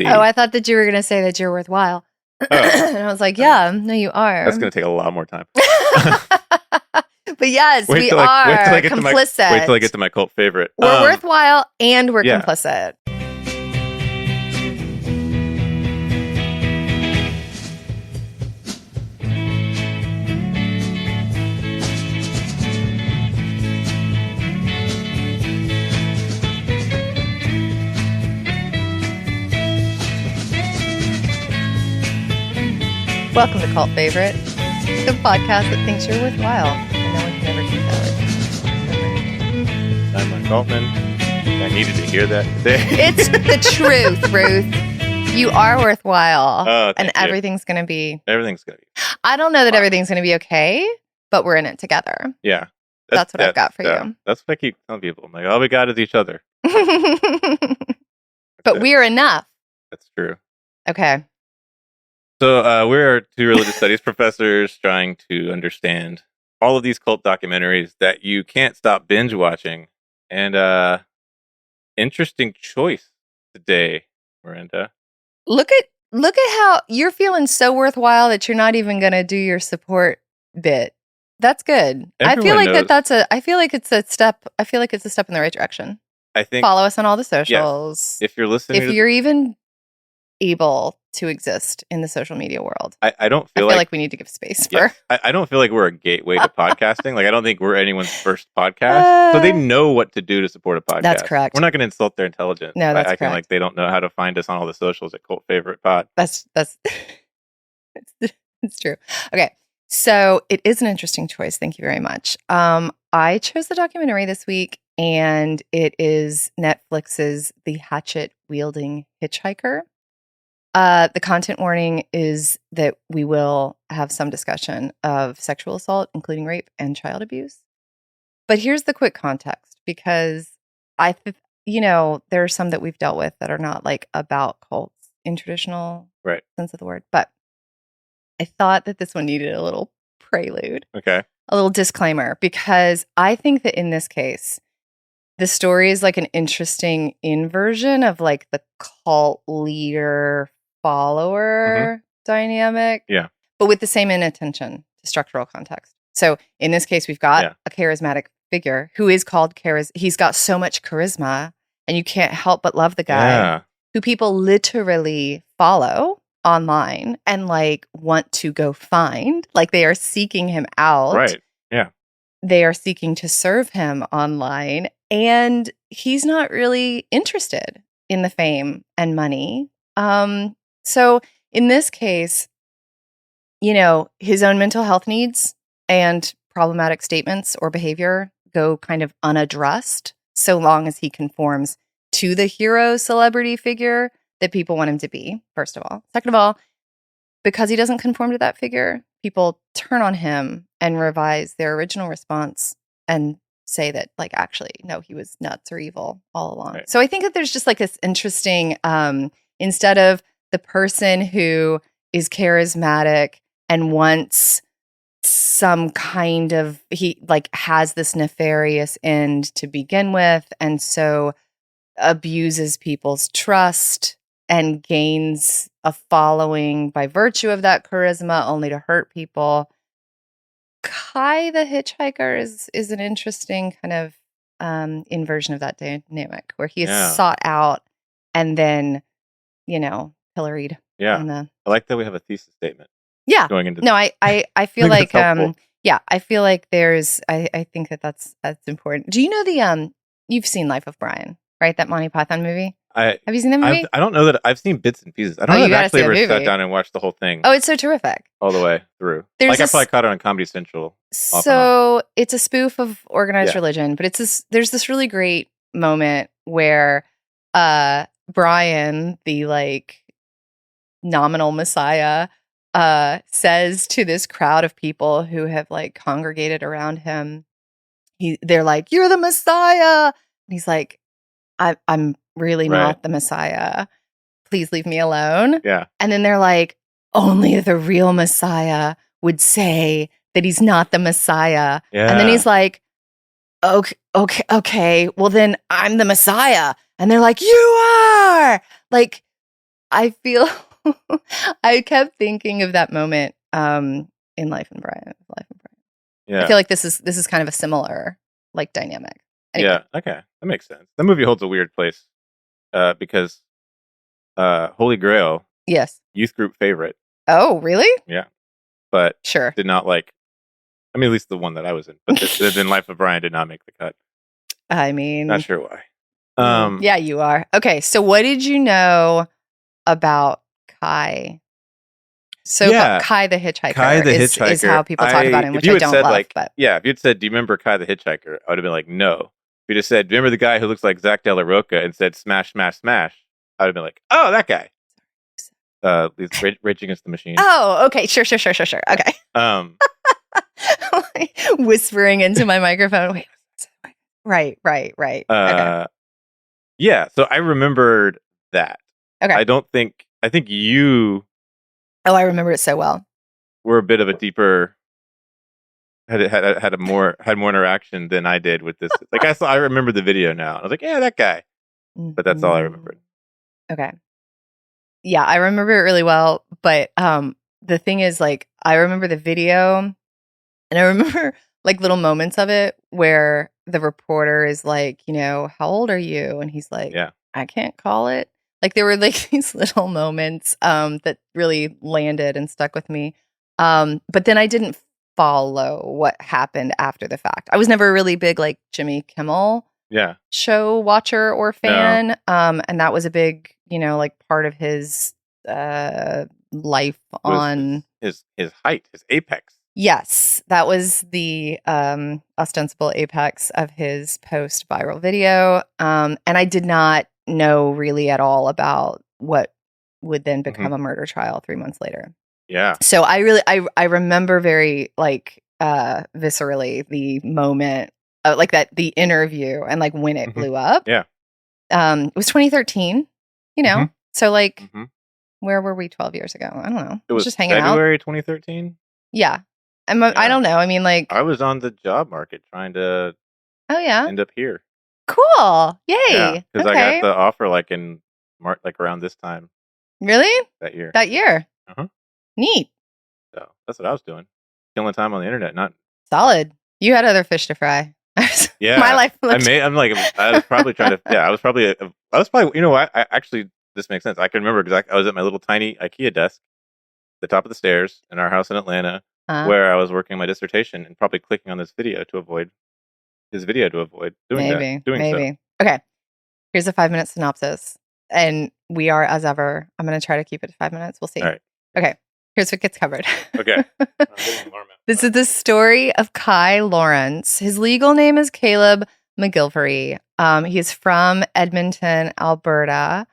Oh, I thought that you were going to say that you're worthwhile. And I was like, yeah, no, you are. That's going to take a lot more time. But yes, we are complicit. Wait till I get to my cult favorite. We're worthwhile and we're complicit. Welcome to Cult Favorite, the podcast that thinks you're worthwhile, and no one can ever keep that. I'm Mark Altman. I needed to hear that today. It's the truth, Ruth. You are worthwhile, and everything's going to be... Everything's going to be... I don't know that everything's going to be okay, but we're in it together. Yeah. That's what I've got for you. That's what I keep telling people. I'm like, all we got is each other. But we're enough. That's true. Okay. So we're two religious studies professors trying to understand all of these cult documentaries that you can't stop binge watching. And interesting choice today, Miranda. Look at how you're feeling so worthwhile that you're not even going to do your support bit. That's good. I feel like it's a step in the right direction. I think follow us on all the socials. Yes. If you're listening, you're even able to exist in the social media world. I feel like we need to give space for. I don't feel like we're a gateway to podcasting. Like I don't think we're anyone's first podcast, so they know what to do to support a podcast. That's correct. We're not going to insult their intelligence. No, that's correct. Like they don't know how to find us on all the socials at Cult Favorite Pod. That's it's true. Okay, so it is an interesting choice. Thank you very much. I chose the documentary this week, and it is Netflix's The Hatchet, Wielding Hitchhiker. The content warning is that we will have some discussion of sexual assault, including rape and child abuse. But here's the quick context, because there are some that we've dealt with that are not like about cults in traditional sense of the word. But I thought that this one needed a little prelude. Okay. A little disclaimer, because I think that in this case, the story is like an interesting inversion of like the cult leader follower dynamic, but with the same inattention to structural context. So in this case, we've got a charismatic figure who is called he's got so much charisma, and you can't help but love the guy who people literally follow online and like want to go find. Like they are seeking him out. Right. Yeah. They are seeking to serve him online, and he's not really interested in the fame and money. So in this case, his own mental health needs and problematic statements or behavior go kind of unaddressed so long as he conforms to the hero celebrity figure that people want him to be, first of all. Second of all, because he doesn't conform to that figure, people turn on him and revise their original response and say that, like, actually, no, he was nuts or evil all along. Right. So I think that there's just like this interesting, instead of the person who is charismatic and wants some kind of, he like has this nefarious end to begin with, and so abuses people's trust and gains a following by virtue of that charisma only to hurt people. Kai the Hitchhiker is an interesting kind of inversion of that dynamic where he is sought out and then, pilloried. Yeah. I like that we have a thesis statement. Yeah. Going into I feel like I feel like there's I think that's important. Do you know you've seen Life of Brian, right? That Monty Python movie? Have you seen that movie? I don't know that I've seen bits and pieces. I don't know that I've actually ever sat down and watched the whole thing. Oh, it's so terrific. All the way through. I probably caught it on Comedy Central. So it's a spoof of organized religion, but there's this really great moment where Brian, the like nominal messiah, says to this crowd of people who have like congregated around him, they're like, "You're the Messiah," and he's like, I'm really not the Messiah. Please leave me alone. Yeah. And then they're like, only the real Messiah would say that he's not the Messiah. Yeah. And then he's like, okay, well then I'm the Messiah. And they're like, you are! Like, I feel I kept thinking of that moment in Life and Brian. Life and Brian. I Yeah. feel like this is kind of a similar like dynamic. Anyway. Yeah. Okay. That makes sense. That movie holds a weird place because Holy Grail, Yes. youth group favorite. Oh, really? Yeah. But Sure. did not like, I mean, at least the one that I was in. But then Life of Brian did not make the cut. I mean, Not sure why. yeah, you are. Okay, so what did you know about Kai? So Yeah, Kai the Hitchhiker, Kai the is Hitchhiker. how people talk about him, If which you I had don't said love. But yeah, if you'd said, "Do you remember Kai the Hitchhiker?" I would have been like, "No." If you just said, "Do you remember the guy who looks like Zach De La Roca?" and said, "Smash, smash, smash," I would have been like, "Oh, that guy." Rage Against the Machine. Oh, okay, sure. Okay. Whispering into my microphone. Wait. Right. Okay. Yeah, so I remembered that. Okay. I think you Oh, I remember it so well. were a bit of a deeper had more interaction than I did with this. Like I remember the video now. I was like, yeah, that guy. But that's all I remembered. Okay. Yeah, I remember it really well, but the thing is, like, I remember the video, and I remember like little moments of it where the reporter is like, how old are you? And he's like, Yeah. I can't call it. Like there were like these little moments that really landed and stuck with me. But then I didn't follow what happened after the fact. I was never a really big like Jimmy Kimmel show watcher or fan. No. And that was a big, like part of his life on his height, his apex. Yes, that was the ostensible apex of his post-viral video. And I did not know really at all about what would then become a murder trial 3 months later. Yeah. So I remember very like viscerally the moment, like the interview and like when it blew up. Yeah. It was 2013, so like where were we 12 years ago? I don't know. It was just hanging February out. 2013. Yeah. I don't know. I mean, like I was on the job market trying to end up here. Cool. Yay. Yeah, because I got the offer like in March, like around this time. Really? That year. Uh-huh. Neat. So that's what I was doing. Killing time on the internet, not solid. You had other fish to fry. Yeah. My life I was probably trying to I was probably you know what? I actually this makes sense. I can remember because I was at my little tiny IKEA desk at the top of the stairs in our house in Atlanta where I was working my dissertation and probably clicking on this video to avoid doing that. Maybe. So. Okay. Here's a 5-minute synopsis. And we are, as ever, I'm going to try to keep it to 5 minutes. We'll see. All right. Okay. Here's what gets covered. Okay. This is the story of Kai Lawrence. His legal name is Caleb McGilvery. He's from Edmonton, Alberta.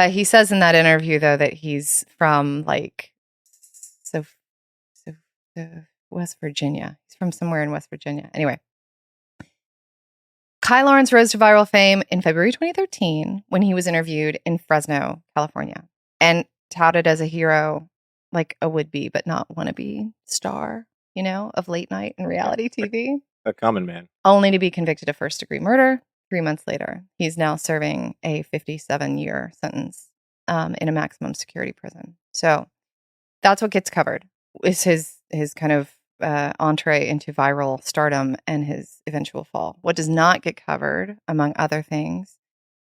He says in that interview, though, that he's from like West Virginia. He's from somewhere in West Virginia. Anyway. Kai Lawrence rose to viral fame in February 2013 when he was interviewed in Fresno, California, and touted as a hero, like a would-be but not wannabe star, of late night and reality TV. A common man. Only to be convicted of first-degree murder 3 months later. He's now serving a 57-year sentence in a maximum security prison. So that's what gets covered. Is his kind of entree into viral stardom and his eventual fall. What does not get covered, among other things,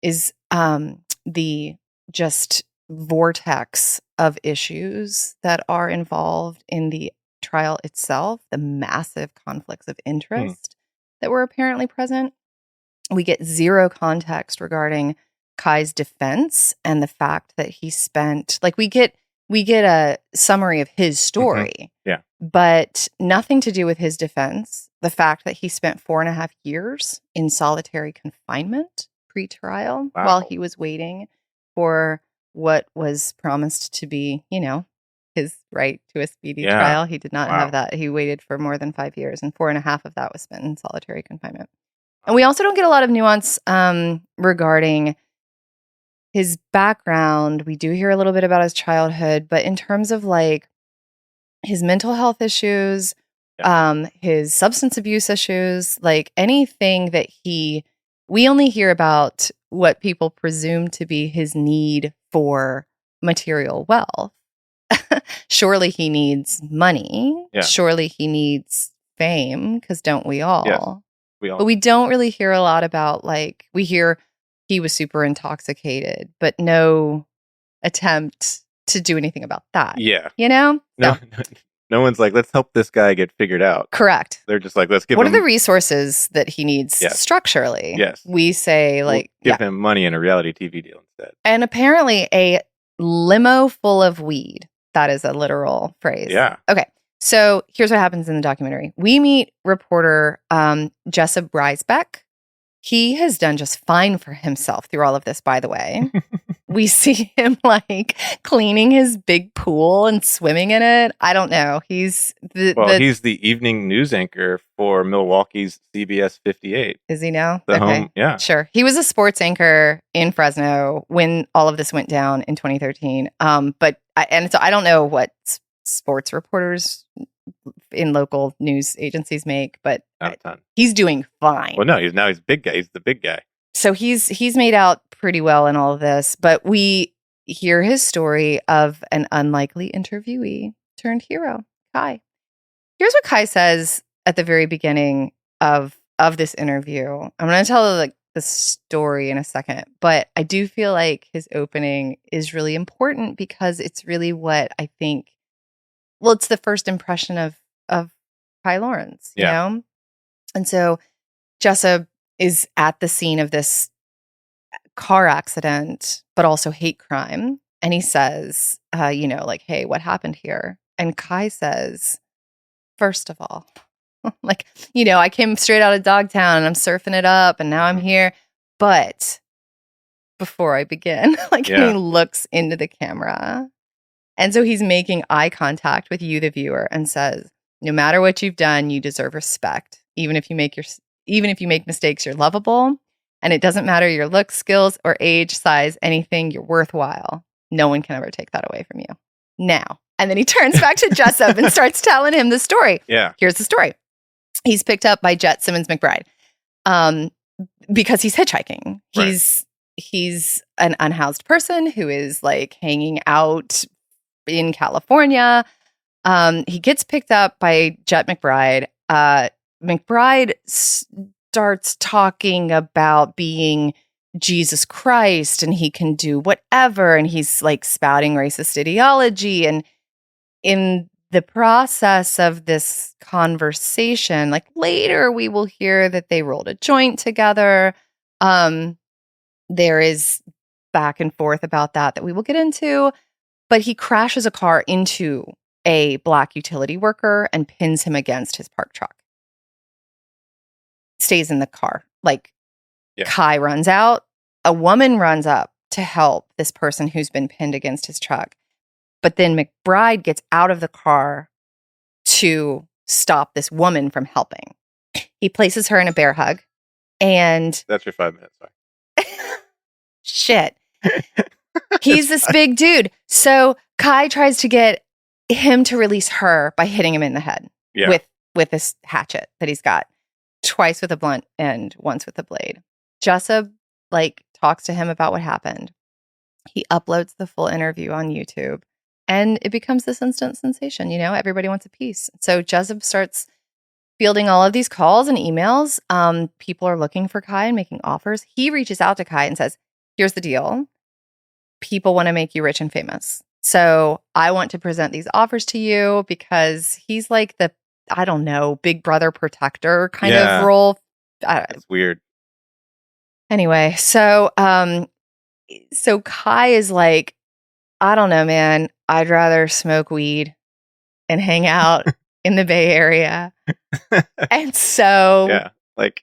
is the just vortex of issues that are involved in the trial itself, the massive conflicts of interest that were apparently present. We get zero context regarding Kai's defense and the fact that he spent, like, we get a summary of his story. Yeah. But nothing to do with his defense. The fact that he spent 4.5 years in solitary confinement pre-trial while he was waiting for what was promised to be, his right to a speedy trial. He did not have that. He waited for more than 5 years, and 4.5 of that was spent in solitary confinement. And we also don't get a lot of nuance regarding his background. We do hear a little bit about his childhood, but in terms of like his mental health issues, his substance abuse issues, like anything that we only hear about what people presume to be his need for material wealth. Surely he needs money. Yeah. Surely he needs fame, because don't we all? Yes, we all. But we don't really hear a lot about, like, we hear he was super intoxicated, but no attempt to do anything about that. Yeah. You know? No, no one's like, let's help this guy get figured out. Correct. They're just like, let's give What him. are the resources that he needs Yes. structurally? Yes. We say, like, we'll give him money and a reality TV deal instead. And apparently a limo full of weed. That is a literal phrase. Yeah. Okay. So here's what happens in the documentary. We meet reporter Jessup Reisbeck. He has done just fine for himself through all of this, by the way. We see him like cleaning his big pool and swimming in it. I don't know. He's he's the evening news anchor for Milwaukee's CBS 58. Is he now? Home, yeah. Sure. He was a sports anchor in Fresno when all of this went down in 2013. So I don't know what sports reporters in local news agencies make, but he's doing fine. Well, no, he's big guy. He's the big guy. So he's made out pretty well in all of this, but we hear his story of an unlikely interviewee turned hero, Kai. Here's what Kai says at the very beginning of this interview. I'm going to tell the story in a second, but I do feel like his opening is really important because it's really what I think. Well, it's the first impression of Kai Lawrence, you know? And so Jessup is at the scene of this car accident, but also hate crime. And he says, hey, what happened here? And Kai says, first of all, I came straight out of Dogtown and I'm surfing it up and now I'm here. But before I begin, and he looks into the camera. And so he's making eye contact with you, the viewer, and says, no matter what you've done, you deserve respect. Even if you make mistakes, you're lovable. And it doesn't matter your looks, skills, or age, size, anything, you're worthwhile. No one can ever take that away from you. Now. And then he turns back to Jessup and starts telling him the story. Yeah. Here's the story. He's picked up by Jet Simmons McBride because he's hitchhiking. Right. He's an unhoused person who is like hanging out in California. He gets picked up by Jet McBride. McBride starts talking about being Jesus Christ and he can do whatever. And he's like spouting racist ideology. And in the process of this conversation, like later we will hear that they rolled a joint together. There is back and forth about that we will get into. But he crashes a car into a black utility worker and pins him against his parked truck. Stays in the car. Kai runs out. A woman runs up to help this person who's been pinned against his truck. But then McBride gets out of the car to stop this woman from helping. He places her in a bear hug. And that's your 5 minutes. Sorry. Shit. He's this big dude. So Kai tries to get him to release her by hitting him in the head with this hatchet that he's got. Twice with a blunt and once with a blade. Jessup talks to him about what happened. He uploads the full interview on YouTube and it becomes this instant sensation. Everybody wants a piece. So Jessup starts fielding all of these calls and emails. People are looking for Kai and making offers. He reaches out to Kai and says, here's the deal. People want to make you rich and famous. So I want to present these offers to you because he's like the, I don't know, big brother protector kind of role. It's weird. Anyway, so Kai is like, I don't know, man. I'd rather smoke weed and hang out in the Bay Area. And so,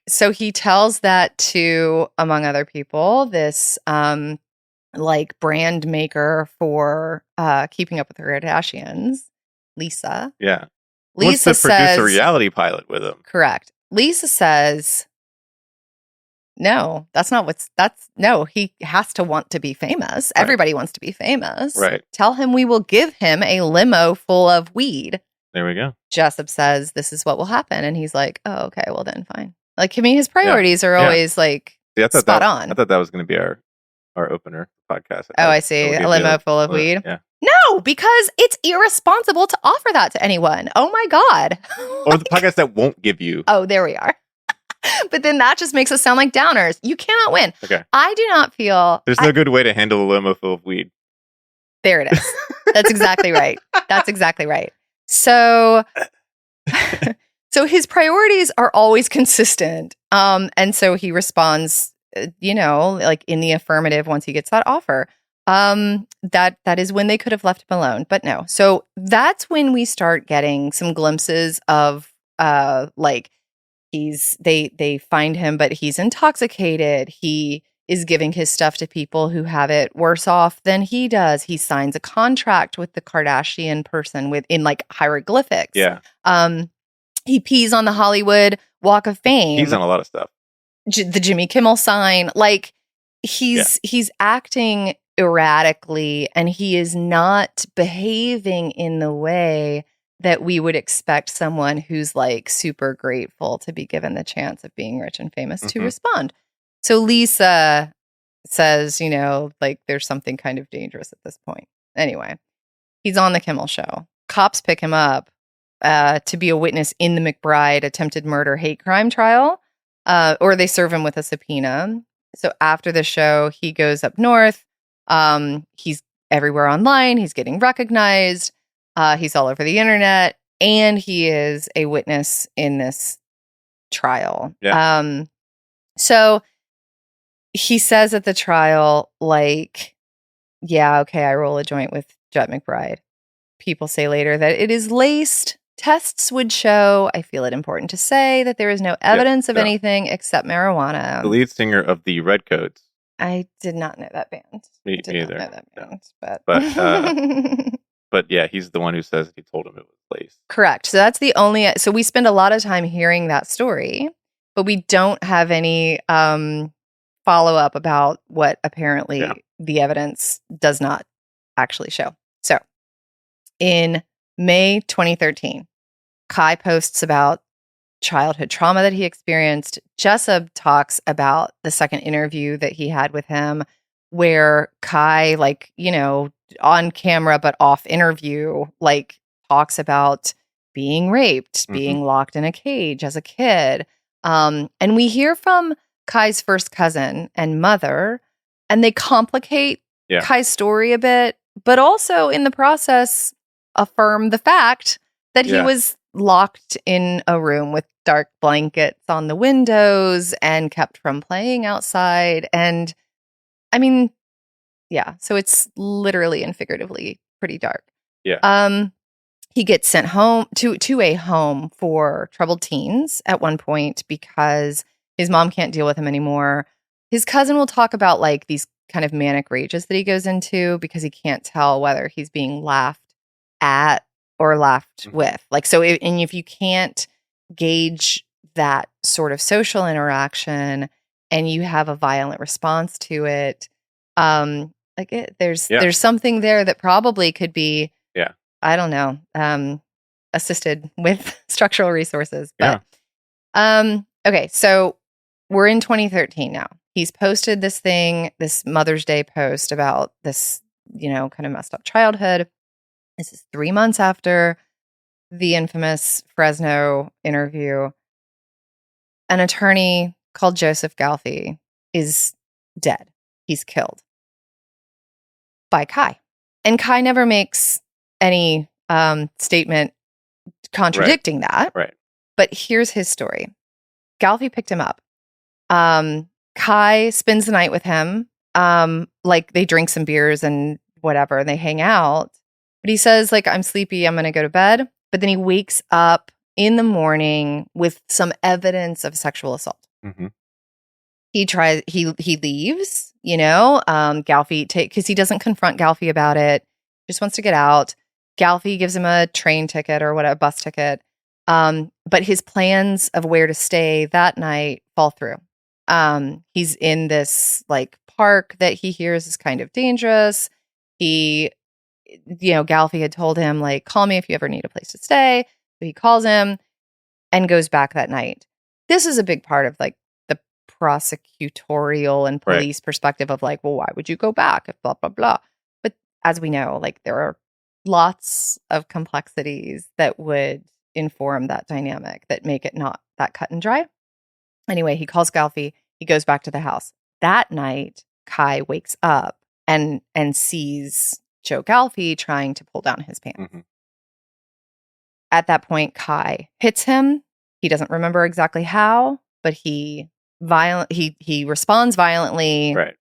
so he tells that to, among other people, this brand maker for Keeping Up with the Kardashians, Lisa. Yeah. Lisa wants to says, produce a reality pilot with him. Correct. Lisa says, no, he has to want to be famous. Right. Everybody wants to be famous. Right. Tell him we will give him a limo full of weed. There we go. Jessup says, this is what will happen. And he's like, oh, okay, well then fine. His priorities are always spot on. I thought that was going to be our opener podcast. Oh, I see. A limo full of weed. Yeah. No, because it's irresponsible to offer that to anyone. Oh my God. Or the podcast that won't give you. Oh, there we are. But then that just makes us sound like downers. You cannot win. Okay. I do not feel... There's no good way to handle a limo full of weed. There it is. That's exactly right. That's exactly right. So his priorities are always consistent. And so he responds, like in the affirmative once he gets that offer. That is when they could have left him alone, but no. So that's when we start getting some glimpses of like they find him, but he's intoxicated. He is giving his stuff to people who have it worse off than he does. He signs a contract with the Kardashian person in like hieroglyphics. Yeah. He pees on the Hollywood Walk of Fame. He's on a lot of stuff. The Jimmy Kimmel sign. Like he's acting erratically, and he is not behaving in the way that we would expect someone who's like super grateful to be given the chance of being rich and famous to respond. So Lisa says, like there's something kind of dangerous at this point. Anyway, he's on the Kimmel show. Cops pick him up to be a witness in the McBride attempted murder hate crime trial, or they serve him with a subpoena. So after the show, he goes up north. He's everywhere online. He's getting recognized. He's all over the internet, and he is a witness in this trial. Yeah. So he says at the trial, like, yeah, okay, I roll a joint with Jet McBride. People say later that it is laced. Tests would show, I feel it important to say, that there is no evidence of anything except marijuana. The lead singer of the Redcoats. I did not know that band. Me either. Not know that band, but but yeah, he's the one who says he told him it was laced. Correct. So that's the only. So we spend a lot of time hearing that story, but we don't have any follow up about what apparently the evidence does not actually show. So in May 2013, Kai posts about childhood trauma that he experienced. Jessup talks about the second interview that he had with him, where Kai, like, on camera but off interview, like talks about being raped, being locked in a cage as a kid. And we hear from Kai's first cousin and mother, and they complicate Kai's story a bit, but also in the process affirm the fact that he was locked in a room with dark blankets on the windows and kept from playing outside. And I mean, so it's literally and figuratively pretty dark. Yeah. He gets sent home to a home for troubled teens at one point because his mom can't deal with him anymore. His cousin will talk about like these kind of manic rages that he goes into because he can't tell whether he's being laughed at or laughed with. Like, so if you can't gauge that sort of social interaction and you have a violent response to it, there's something there that probably could be, I don't know, assisted with structural resources. But okay, so we're in 2013 now. He's posted this Mother's Day post about this, kind of messed up childhood. This is 3 months after the infamous Fresno interview. An attorney called Joseph Galfi is dead. He's killed by Kai. And Kai never makes any statement contradicting that. Right. But here's his story. Galfi picked him up. Kai spends the night with him. Like they drink some beers and whatever, and they hang out. But he says, like, I'm sleepy, I'm going to go to bed. But then he wakes up in the morning with some evidence of sexual assault. He leaves, Galfi, because he doesn't confront Galfi about it, just wants to get out. Galfi gives him a train ticket or a bus ticket. But his plans of where to stay that night fall through. He's in this like park that he hears is kind of dangerous. Galfi had told him, like, call me if you ever need a place to stay. So he calls him and goes back that night. This is a big part of like the prosecutorial and Right. police perspective of like, well, why would you go back if blah, blah, blah. But as we know, like there are lots of complexities that would inform that dynamic that make it not that cut and dry. Anyway, he calls Galfy. He goes back to the house. That night, Kai wakes up and sees Joe Galfy trying to pull down his pants. Mm-hmm. At that point, Kai hits him. He doesn't remember exactly how, but he responds violently Right.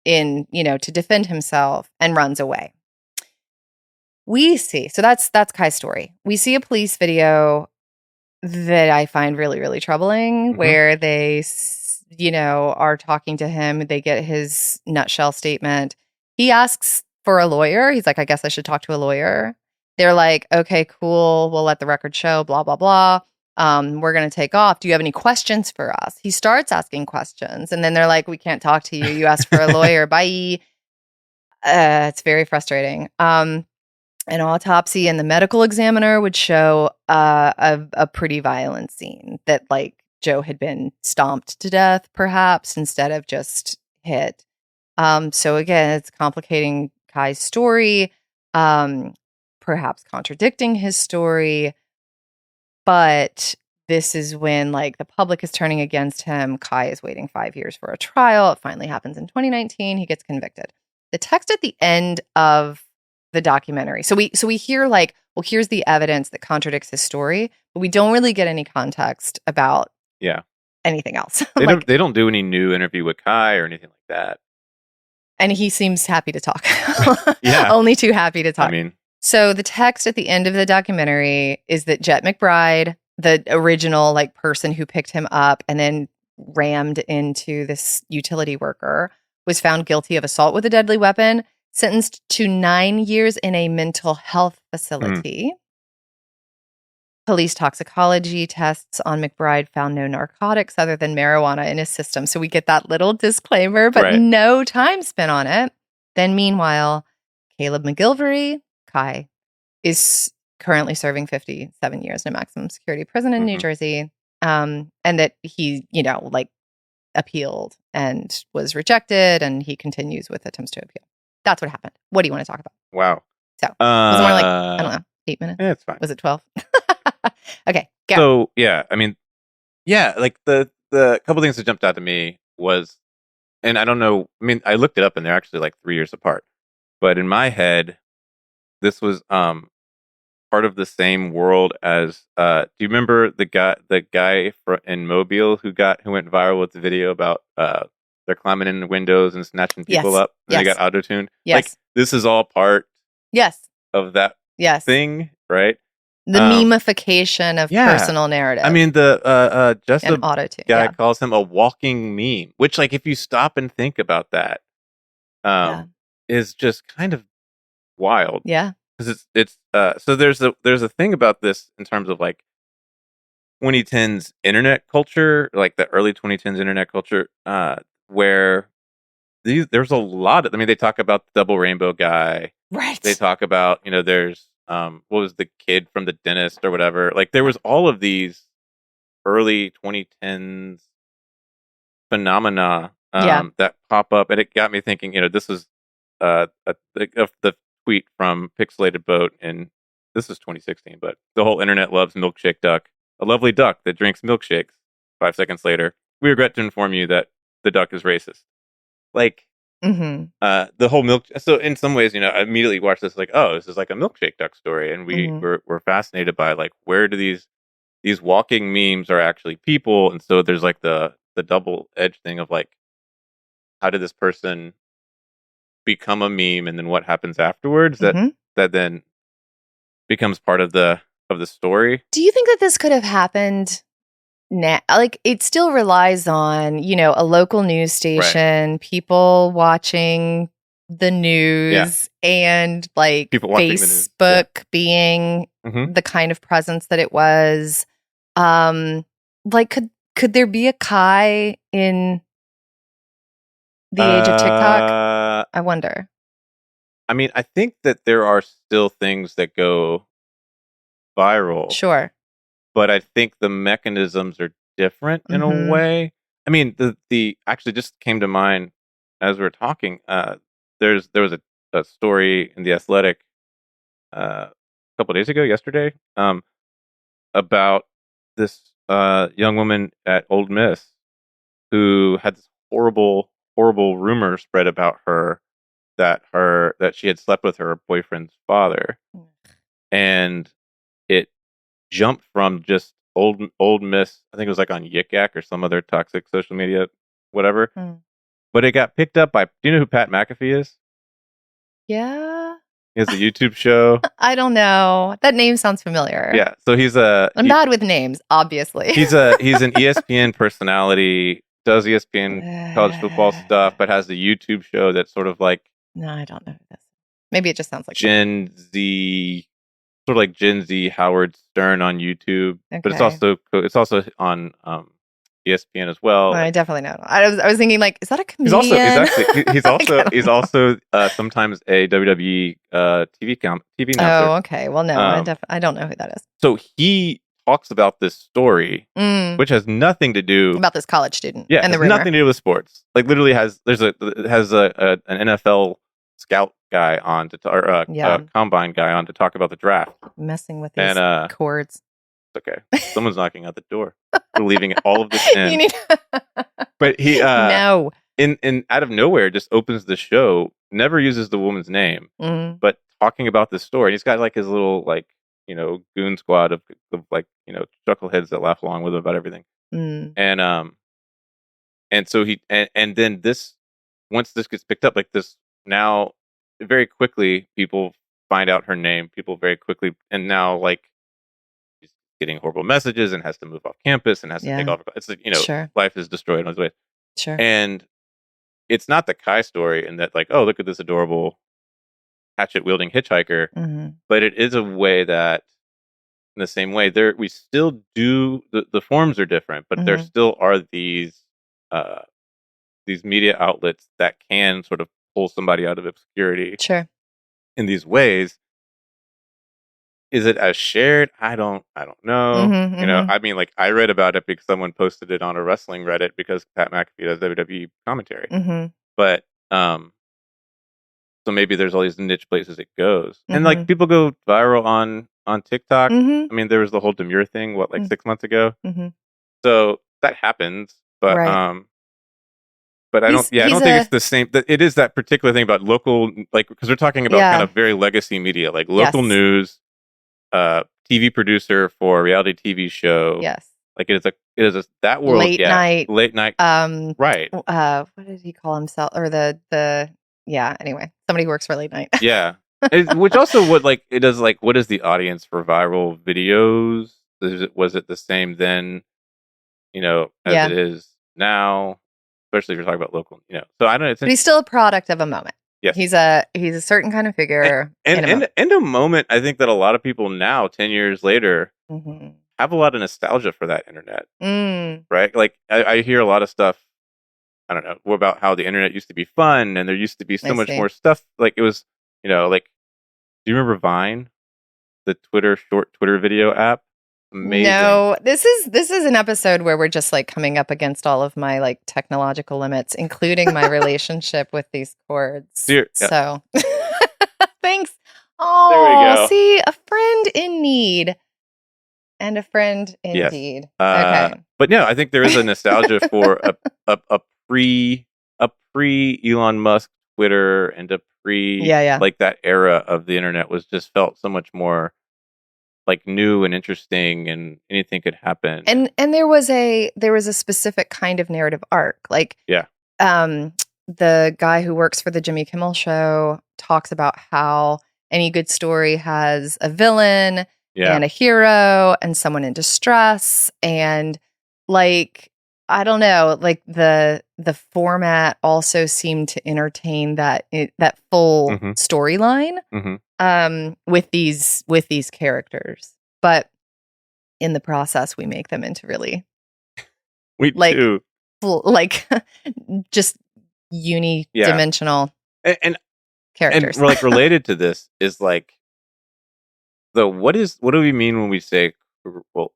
to defend himself and runs away. We see, so that's Kai's story. We see a police video that I find really, really troubling, where they, are talking to him. They get his nutshell statement. He asks for a lawyer. He's like, I guess I should talk to a lawyer. They're like, okay, cool. We'll let the record show, blah, blah, blah. We're going to take off. Do you have any questions for us? He starts asking questions. And then they're like, we can't talk to you. You asked for a lawyer. Bye. It's very frustrating. An autopsy and the medical examiner would show a pretty violent scene that like Joe had been stomped to death, perhaps, instead of just hit. So again, it's complicating Kai's story, perhaps contradicting his story. But this is when like the public is turning against him. Kai is waiting 5 years for a trial. It finally happens in 2019. He gets convicted. The text at the end of the documentary. So we hear like, well, here's the evidence that contradicts his story, but we don't really get any context about anything else. They don't do any new interview with Kai or anything like that. And he seems happy to talk. Yeah. Only too happy to talk. I mean, so the text at the end of the documentary is that Jet McBride, the original like person who picked him up and then rammed into this utility worker, was found guilty of assault with a deadly weapon, sentenced to 9 years in a mental health facility. Police toxicology tests on McBride found no narcotics other than marijuana in his system. So we get that little disclaimer, but no time spent on it. Then meanwhile, Caleb McGilvery, Kai, is currently serving 57 years in a maximum security prison in New Jersey. And that he, appealed and was rejected, and he continues with attempts to appeal. That's what happened. What do you want to talk about? Wow. So it was more like, I don't know, 8 minutes? Yeah, it's fine. Was it 12? Okay, go. So, yeah, I mean, like the couple things that jumped out to me was, and I don't know, I mean, I looked it up and they're actually like 3 years apart. But in my head, this was part of the same world as, do you remember the guy in Mobile who went viral with the video about they're climbing in the windows and snatching people up, and they got auto-tuned? Yes. Like, this is all part of that thing, right? The memification of personal narrative. I mean, the Jessup auto-tune, guy calls him a walking meme, which, like, if you stop and think about that, is just kind of wild. Yeah. Because it's so there's a thing about this in terms of like 2010s internet culture, like the early 2010s internet culture, where there's a lot of, I mean, they talk about the double rainbow guy. Right. They talk about, there's what was the kid from the dentist or whatever. Like there was all of these early 2010s phenomena that pop up, and it got me thinking, this is the tweet from Pixelated Boat, and this is 2016, but the whole internet loves milkshake duck, a lovely duck that drinks milkshakes. 5 seconds later, we regret to inform you that the duck is racist. Like, the whole milk. So in some ways, I immediately watched this like, oh, this is like a milkshake duck story, and we're fascinated by like, where do these walking memes are actually people, and so there's like the double edged thing of like, how did this person become a meme, and then what happens afterwards that then becomes part of the story. Do you think that this could have happened now? Like, it still relies on, a local news station, people watching the news, and like people watching Facebook being the kind of presence that it was. Like, could there be a Kai in the age of TikTok? I wonder. I mean, I think that there are still things that go viral. Sure. But I think the mechanisms are different in a way. I mean, the actually just came to mind as we were talking. There was a story in the Athletic a couple days ago, yesterday, about this young woman at Ole Miss who had this horrible rumor spread about her that she had slept with her boyfriend's father, and it jumped from just old Miss. I think it was like on Yik Yak or some other toxic social media, whatever. Mm. But it got picked up by. Do you know who Pat McAfee is? Yeah. He has a YouTube show. I don't know. That name sounds familiar. Yeah, so I'm bad with names, obviously. he's an ESPN personality. Does ESPN college football stuff, but has a YouTube show that's sort of like No, I don't know who this is. Maybe it just sounds like Gen Z, sort of like Gen Z Howard Stern on YouTube, but it's Okay. also on ESPN as well. I definitely know. I was thinking, like, is that a He's comedian? also sometimes a WWE TV announcer. Oh, okay. Well, no, I don't know who that is. So he talks about this story, which has nothing to do about this college student. Yeah, and the has rumor. nothing to do with sports. Like literally has an NFL scout guy on a combine guy on to talk about the draft. Messing with these cords. It's okay. Someone's knocking at the door. We're leaving all of this in. But he no. In out of nowhere just opens the show, never uses the woman's name, but talking about this story. He's got like his little like, goon squad of like, chuckleheads that laugh along with him about everything. And so and then once this gets picked up, like this, now very quickly people find out her name. People very quickly, and now like she's getting horrible messages and has to move off campus and has to take off. It's like, Sure. life is destroyed on its way. Sure. And it's not the Kai story in that like, oh, look at this adorable hatchet wielding hitchhiker, but it is a way that, in the same way, we still do the forms are different, but there still are these media outlets that can sort of pull somebody out of obscurity. Sure. In these ways. Is it as shared? I don't know. I mean, like, I read about it because someone posted it on a wrestling Reddit because Pat McAfee does WWE commentary. But so maybe there's all these niche places it goes, and like people go viral on TikTok. I mean, there was the whole Demure thing, like 6 months ago. So that happens, but but I don't think it's the same. It is that particular thing about local, like, because we're talking about kind of very legacy media, like local news, TV producer for a reality TV show. Yes. Like it is that world. Late night. Right. What did he call himself? Or anyway, somebody who works for late night. Yeah. Which also what is the audience for viral videos? Was it the same then, as it is now? Especially if you're talking about local, So I don't know. But he's still a product of a moment. Yes. He's a certain kind of figure. And a moment, I think that a lot of people now, 10 years later, have a lot of nostalgia for that internet. Right? Like I hear a lot of stuff, I don't know, about how the internet used to be fun and there used to be so much more stuff. Like it was, like, do you remember Vine? The short Twitter video app? Amazing. No, this is an episode where we're just like coming up against all of my like technological limits, including my relationship with these cords. So thanks. Oh, there we go. See, a friend in need and a friend indeed. Okay. But no, I think there is a nostalgia for a pre Elon Musk Twitter and a pre like that era of the internet was just felt so much more like new and interesting, and anything could happen. And there was a specific kind of narrative arc. Like the guy who works for the Jimmy Kimmel show talks about how any good story has a villain and a hero and someone in distress, and like, I don't know, like the format also seemed to entertain that full storyline with these characters, but in the process we make them into really like just unidimensional and characters. And like related to this is like what do we mean when we say, well,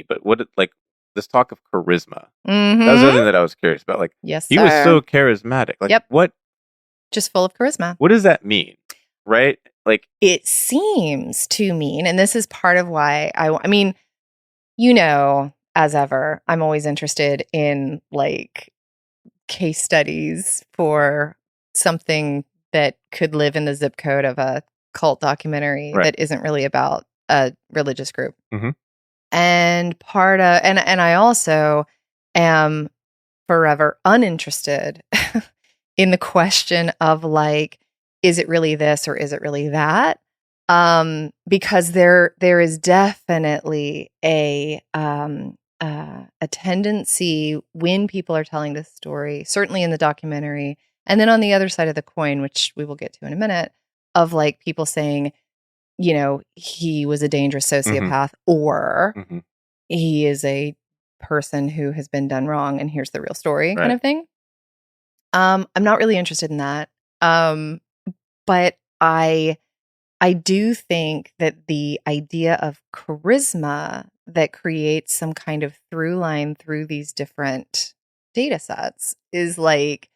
but what like this talk of charisma. Mm-hmm. That was the other thing that I was curious about. Like, yes, he was so charismatic. Like, Yep. what? Just full of charisma. What does that mean? Right? Like, it seems to mean, and this is part of why I mean, you know, as ever, I'm always interested in like case studies for something that could live in the zip code of a cult documentary Right. that isn't really about a religious group. Mhm. And part of, and I also am forever uninterested in the question of like, is it really this or is it really that? Because there is definitely a tendency when people are telling this story, certainly in the documentary, and then on the other side of the coin, which we will get to in a minute, of like people saying, you know, he was a dangerous sociopath, or Mhm. he is a person who has been done wrong, and here's the real story, kind Right. of thing. I'm not really interested in that. But I do think that the idea of charisma that creates some kind of through line through these different data sets is like,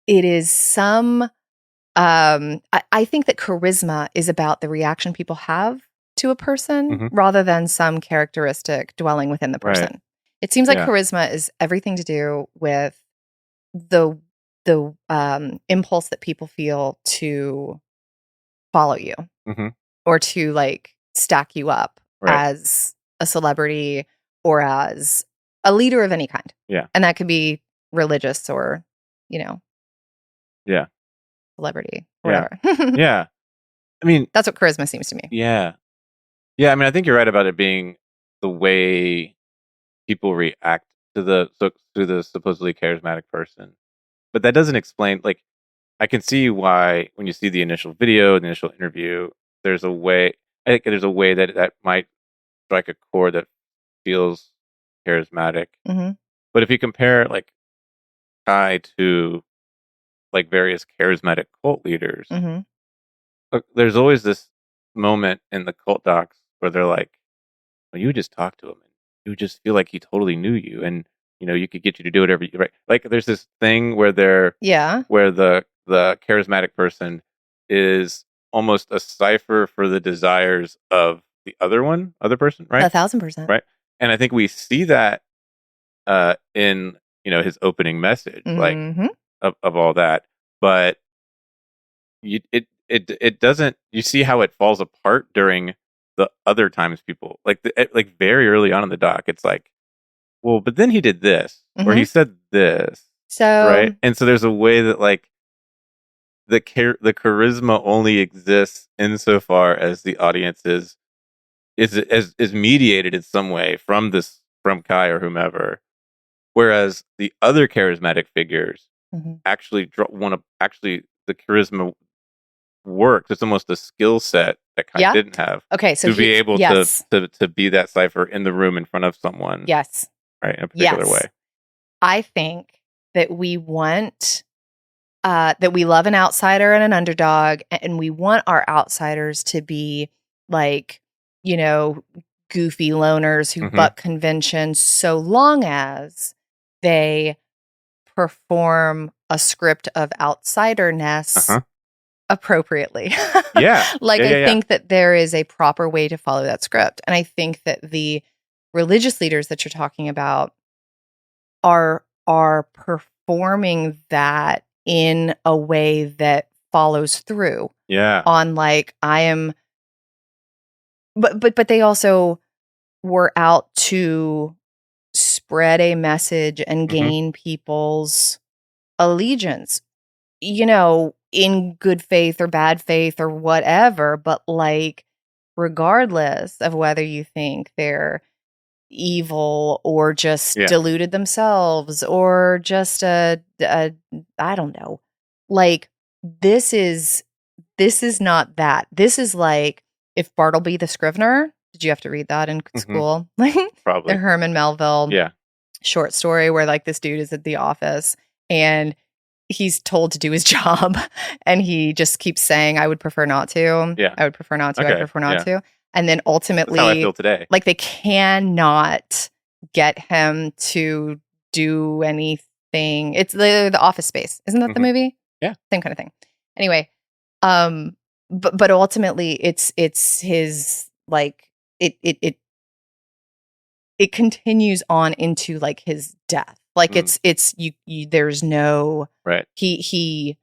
it is some, I think that charisma is about the reaction people have to a person Mhm. rather than some characteristic dwelling within the person. Right. It seems like Yeah. charisma is everything to do with the impulse that people feel to follow you Mhm. or to like stack you up Right. as a celebrity or as a leader of any kind. Yeah. And that could be religious or, you know, Yeah. celebrity, Yeah. whatever. Yeah. I mean, That's what charisma seems to me. yeah. Yeah, I mean, I think you're right about it being the way people react to the supposedly charismatic person. But that doesn't explain, like, I can see why when you see the initial video, the initial interview, there's a way I think there's a way that might strike a chord that feels charismatic. Mm-hmm. But if you compare like Kai to like various charismatic cult leaders, Mm-hmm. look, there's always this moment in the cult docs where they're like, well, you just talk to him and you just feel like he totally knew you, and you could get you to do whatever you right. Like there's this thing where Yeah. where the charismatic person is almost a cipher for the desires of the other person, right? 1,000%. Right. And I think we see that in his opening message, like Mm-hmm. of all that. But it doesn't. You see how it falls apart during the other times people like very early on in the doc. It's like, well, but then he did this or Mm-hmm. he said this, So, right? And so there's a way that like the charisma only exists insofar as the audience is mediated in some way from Kai or whomever, whereas the other charismatic figures mm-hmm. actually want to actually the charisma works. It's almost a skill set that Kai Yeah. didn't have. Okay, so to be able yes. to be that cipher in the room in front of someone, Yes. right, in a particular Yes. way. I think that we want that we love an outsider and an underdog, and we want our outsiders to be like, goofy loners who Mhm. buck conventions, so long as they perform a script of outsiderness Uh-huh. appropriately. Yeah. Like, Yeah, yeah, I yeah. think that there is a proper way to follow that script. And I think that the religious leaders that you're talking about are performing that in a way that follows through Yeah. on like, I am, but they also were out to spread a message and Mhm. gain people's allegiance, in good faith or bad faith or whatever. But like, regardless of whether you think they're evil or just Yeah. deluded themselves or just a I don't know. Like, this is not that. This is like if Bartleby the Scrivener, did you have to read that in school? Like the Probably. Herman Melville Yeah. short story where like this dude is at the office and he's told to do his job and he just keeps saying, I would prefer not to. Yeah. I would prefer not to. I Okay. prefer not Yeah. to. And then That's how I ultimately, feel today. like, they cannot get him to do anything. It's the Office Space. Isn't that the movie? Yeah. Same kind of thing. Anyway, but ultimately it's his like it continues on into like his death. Like it's you there's no right. He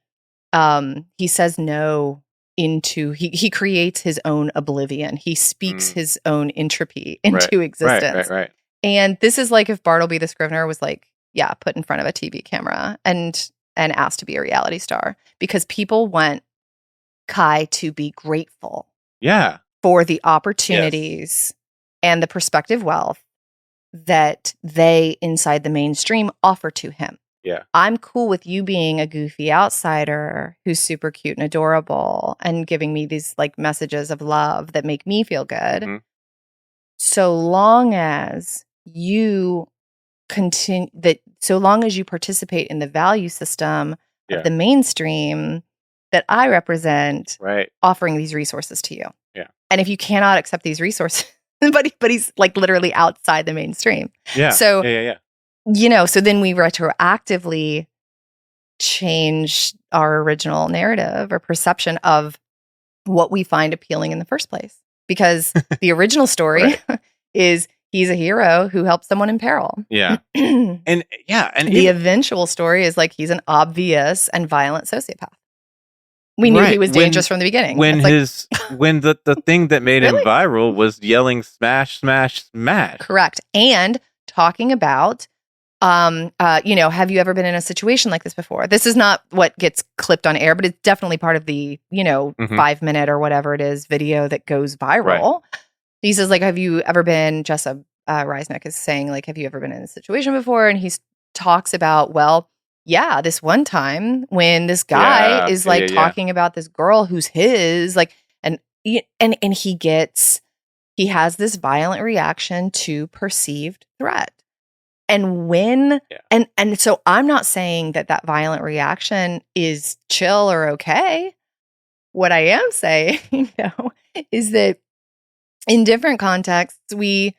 says no into he creates his own oblivion. He speaks his own entropy into existence. Right. And this is like if Bartleby the Scrivener was like, yeah, put in front of a TV camera and asked to be a reality star, because people want Kai to be grateful. Yeah. For the opportunities and the prospective wealth that they inside the mainstream offer to him. Yeah. I'm cool with you being a goofy outsider who's super cute and adorable and giving me these like messages of love that make me feel good. So long as you so long as you participate in the value system of the mainstream that I represent, offering these resources to you. Yeah. And if you cannot accept these resources, but he's like literally outside the mainstream. Yeah. So, so then we retroactively change our original narrative or perception of what we find appealing in the first place. Because the original story is he's a hero who helps someone in peril. Yeah. And the eventual story is like he's an obvious and violent sociopath. We knew he was dangerous from the beginning. When the thing that made him viral was yelling smash, smash, smash. Correct. And talking about have you ever been in a situation like this before? This is not what gets clipped on air, but it's definitely part of the, 5-minute or whatever it is video that goes viral. He says, like, have you ever been, Jessup Reisnick is saying, like, have you ever been in a situation before? And he talks about, well, yeah, this one time when this guy is like talking about this girl who's his, like, and he has this violent reaction to perceived threat. And when, and so I'm not saying that violent reaction is chill or okay. What I am saying, is that in different contexts, we,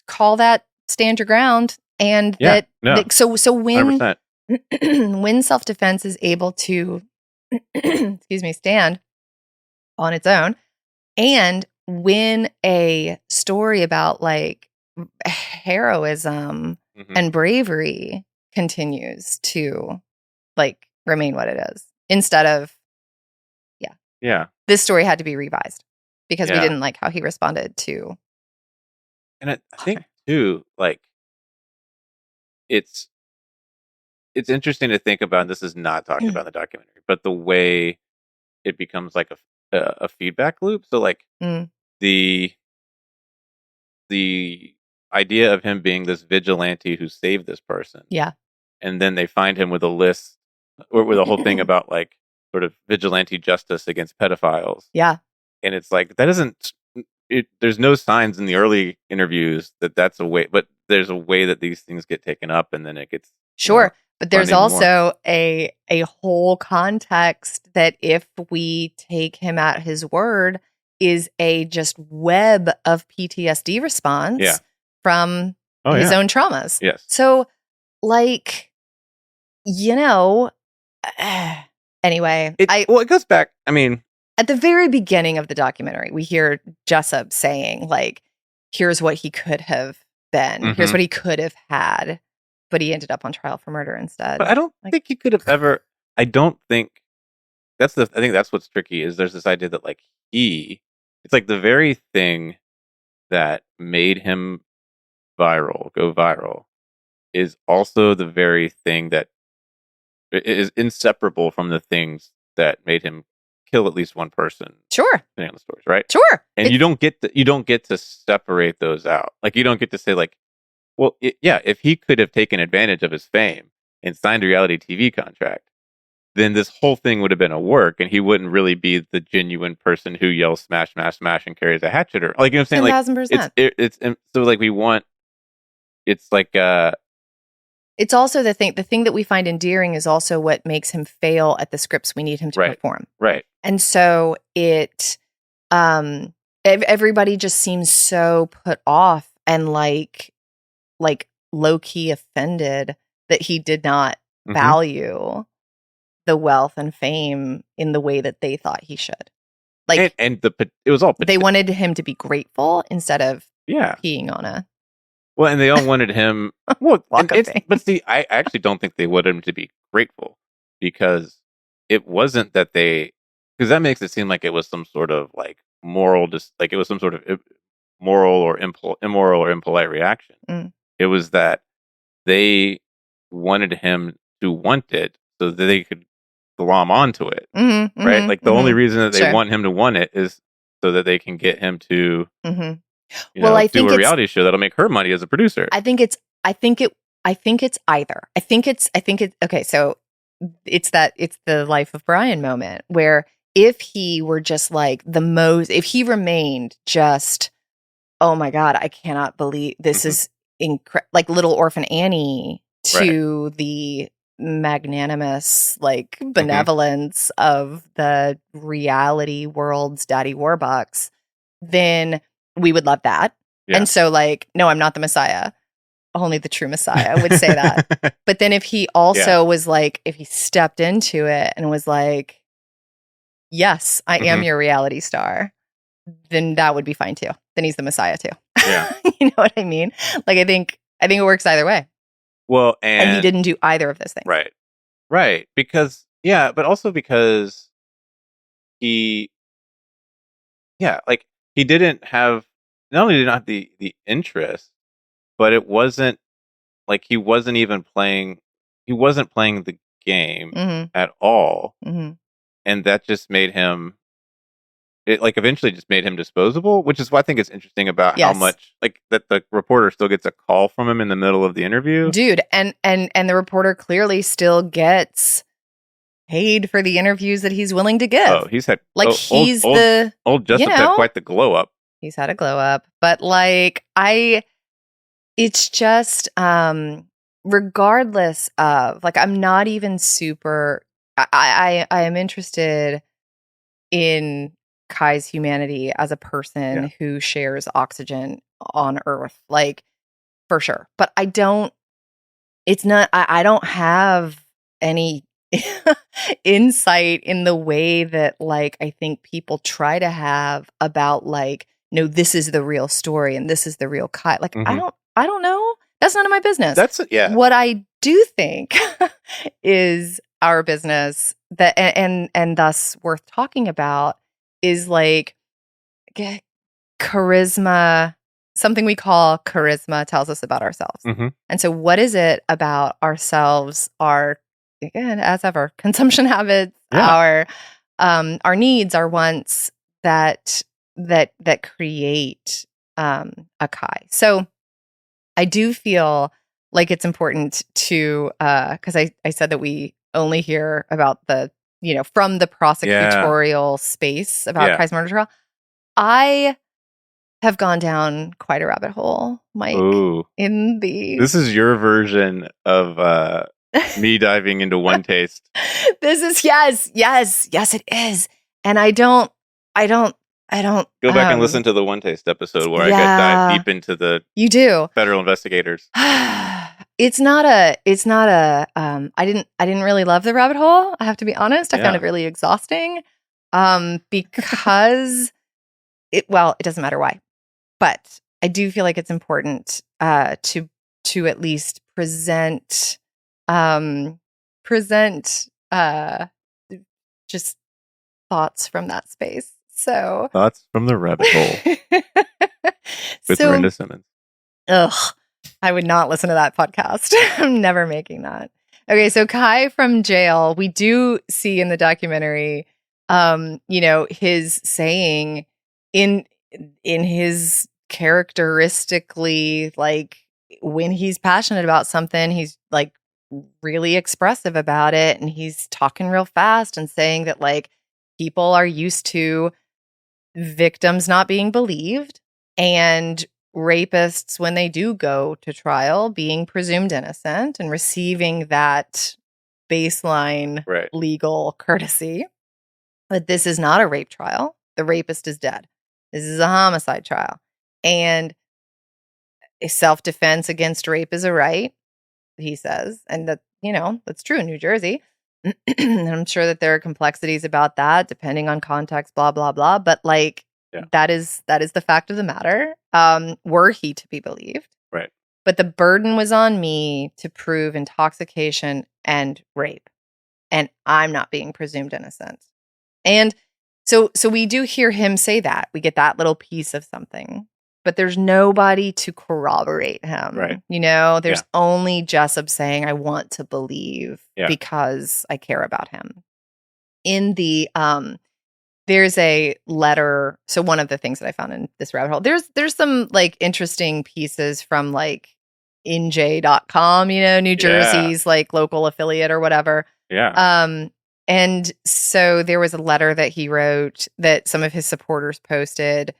call that stand your ground. And so when, 100%. When self-defense is able to, stand on its own, and when a story about like heroism and bravery continues to like remain what it is, instead of, this story had to be revised because we didn't like how he responded to. And I think too, like, it's interesting to think about, and this is not talked about in the documentary, but the way it becomes like a feedback loop. So like the idea of him being this vigilante who saved this person. Yeah. And then they find him with a list or with a whole thing about like sort of vigilante justice against pedophiles. Yeah. And it's like, that isn't, there's no signs in the early interviews that that's a way, but there's a way that these things get taken up and then it gets. Sure. But there's also a whole context that if we take him at his word is a just web of PTSD response from his own traumas. Yes. So like, anyway, it goes back. I mean, at the very beginning of the documentary, we hear Jessup saying like, here's what he could have been. Here's what he could have had. But he ended up on trial for murder instead. But I don't think he could have ever. I don't think I think that's what's tricky is there's this idea that like it's like the very thing that made him go viral is also the very thing that is inseparable from the things that made him kill at least one person. Sure. Depending on the stories, right? Sure. And you don't get to separate those out. Like you don't get to say like, well, if he could have taken advantage of his fame and signed a reality TV contract, then this whole thing would have been a work, and he wouldn't really be the genuine person who yells "smash, smash, smash" and carries a hatchet, or like, you know what I'm saying? 1,000%. It's so like we want. It's like it's also the thing that we find endearing is also what makes him fail at the scripts we need him to perform. Right. And so everybody just seems so put off like low-key offended that he did not Mhm. value the wealth and fame in the way that they thought he should. Like, and it was all they wanted him to be grateful instead of yeah. peeing on a Well, and they all wanted him. Well, walk of fame. but see, I actually don't think they wanted him to be grateful, because it wasn't that because that makes it seem like it was some sort of like moral, just like it was some sort of moral or immoral or impolite reaction. Mm. It was that they wanted him to want it so that they could glom onto it, Mm-hmm, right? mm-hmm, Like the only mm-hmm. reason that they Sure. want him to want it is so that they can get him to, Mm-hmm. well, I do think a reality show that'll make her money as a producer. I think it's either. I think it's okay, so it's the Life of Brian moment where if he were just like if he remained just, oh my God, I cannot believe this is like Little Orphan Annie to the magnanimous like benevolence of the reality world's Daddy Warbucks, then we would love that. Yeah. And so like, no, I'm not the Messiah. Only the true Messiah would say that. But then if he also was like, if he stepped into it and was like, yes, I am your reality star, then that would be fine too. Then he's the Messiah too. Yeah. You know what I mean? Like, I think it works either way. Well, and he didn't do either of those things. Right. Because, but also because he didn't have, not only did not have the interest, but it wasn't like he wasn't playing the game at all. And that just made him, it like eventually just made him disposable, which is what I think is interesting about how much like that the reporter still gets a call from him in the middle of the interview. Dude, and the reporter clearly still gets paid for the interviews that he's willing to give. Oh, he's had like old Jessup had quite the glow up. He's had a glow up, but like it's just regardless of like, I'm not even super. I am interested in Kai's humanity as a person who shares oxygen on Earth, like for sure. But I don't. It's not. I don't have any insight in the way that like I think people try to have about like, no, this is the real story and this is the real Kai. Like I don't know. That's none of my business. What I do think is our business that and thus worth talking about is like charisma. Something we call charisma tells us about ourselves. And so what is it about ourselves, our, again, as ever, consumption habits, our needs, our wants that create a Kai. So I do feel like it's important to, because I said that we only hear about the, from the prosecutorial space about Kai's murder trial. I have gone down quite a rabbit hole, Mike. Ooh. This is your version of me diving into One Taste. This is yes, it is. And I don't go back and listen to the One Taste episode where I got dive deep into the federal investigators. It's not a I didn't really love the rabbit hole, I have to be honest. I found it really exhausting. Because it doesn't matter why. But I do feel like it's important to at least present just thoughts from that space. So thoughts from the rabbit hole with Miranda Simmons. Ugh, I would not listen to that podcast. I'm never making that. Okay, so Kai from jail, we do see in the documentary, his saying in his characteristically, like when he's passionate about something, he's like really expressive about it, and he's talking real fast and saying that like people are used to victims not being believed and rapists, when they do go to trial, being presumed innocent and receiving that baseline legal courtesy. But this is not a rape trial. The rapist is dead. This is a homicide trial. And a self-defense against rape is a right, he says, and that, that's true in New Jersey. And I'm sure that there are complexities about that depending on context, blah, blah, blah. But like, that is the fact of the matter, were he to be believed. Right. But the burden was on me to prove intoxication and rape. And I'm not being presumed innocent. And so we do hear him say that. We get that little piece of something. But there's nobody to corroborate him. Right. There's only Jessup saying, I want to believe because I care about him. In the there's a letter. So one of the things that I found in this rabbit hole, there's some like interesting pieces from like NJ.com, New Jersey's like local affiliate or whatever. Yeah. And so there was a letter that he wrote that some of his supporters posted,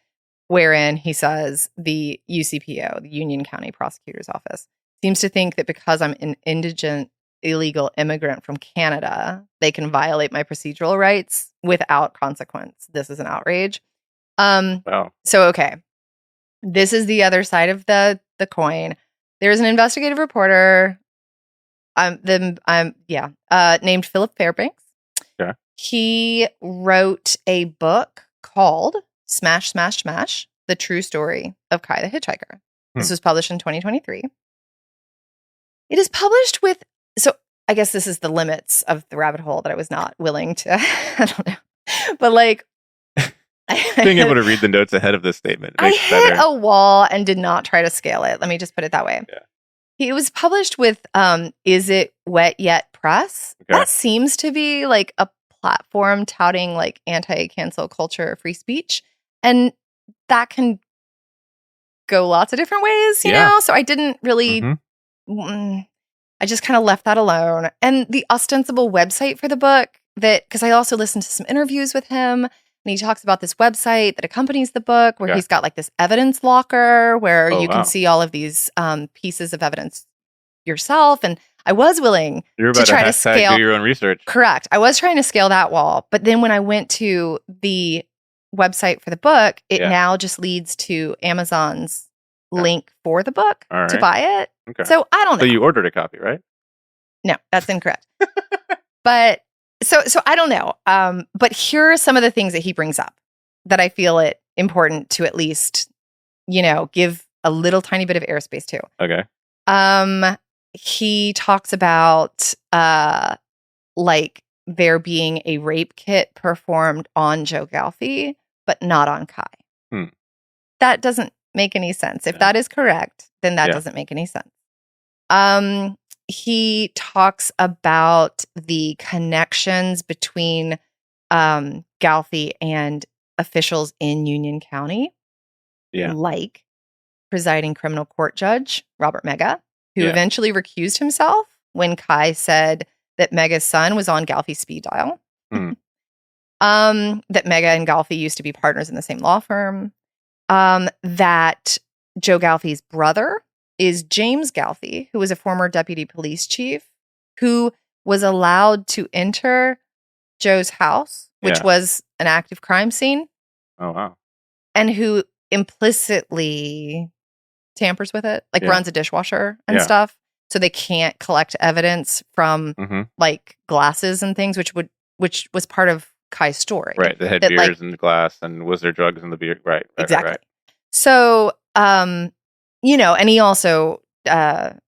wherein he says the UCPO, the Union County Prosecutor's Office, seems to think that because I'm an indigent illegal immigrant from Canada, they can violate my procedural rights without consequence. This is an outrage. Wow. So, okay. This is the other side of the coin. There's an investigative reporter named Philip Fairbanks. Okay. He wrote a book called Smash, Smash, Smash, The True Story of Kai the Hitchhiker. This was published in 2023. It is published with, so I guess this is the limits of the rabbit hole that I was not willing to, I don't know. But like, being able to read the notes ahead of this statement. I hit a wall and did not try to scale it. Let me just put it that way. Yeah. It was published with Is It Wet Yet Press. Okay. That seems to be like a platform touting like anti-cancel culture, free speech. And that can go lots of different ways, you know? So I didn't really, I just kind of left that alone. And the ostensible website for the book because I also listened to some interviews with him. And he talks about this website that accompanies the book where he's got like this evidence locker where you can see all of these pieces of evidence yourself. And I was willing to try to scale. Do your own research. Correct. I was trying to scale that wall. But then when I went to the website for the book, it now just leads to Amazon's link for the book to buy it. Okay. So I don't know. So you ordered a copy, right? No, that's incorrect. But So I don't know. But here are some of the things that he brings up that I feel it important to at least, give a little tiny bit of airspace to. Okay. He talks about like there being a rape kit performed on Joe Galfi, but not on Kai. That doesn't make any sense. If that is correct, then that doesn't make any sense. He talks about the connections between Galfi and officials in Union County, like presiding criminal court judge Robert Mega, who eventually recused himself when Kai said that Mega's son was on Galfi's speed dial. That Mega and Galfi used to be partners in the same law firm. That Joe Galfi's brother is James Galfi, who was a former deputy police chief, who was allowed to enter Joe's house, which was an active crime scene. Oh, wow. And who implicitly tampers with it, like runs a dishwasher and stuff. So they can't collect evidence from like glasses and things, which was part of Kai's story. Right. They had beers in the glass and was there drugs in the beer? Right. Exactly. Right. So, and he also, Philip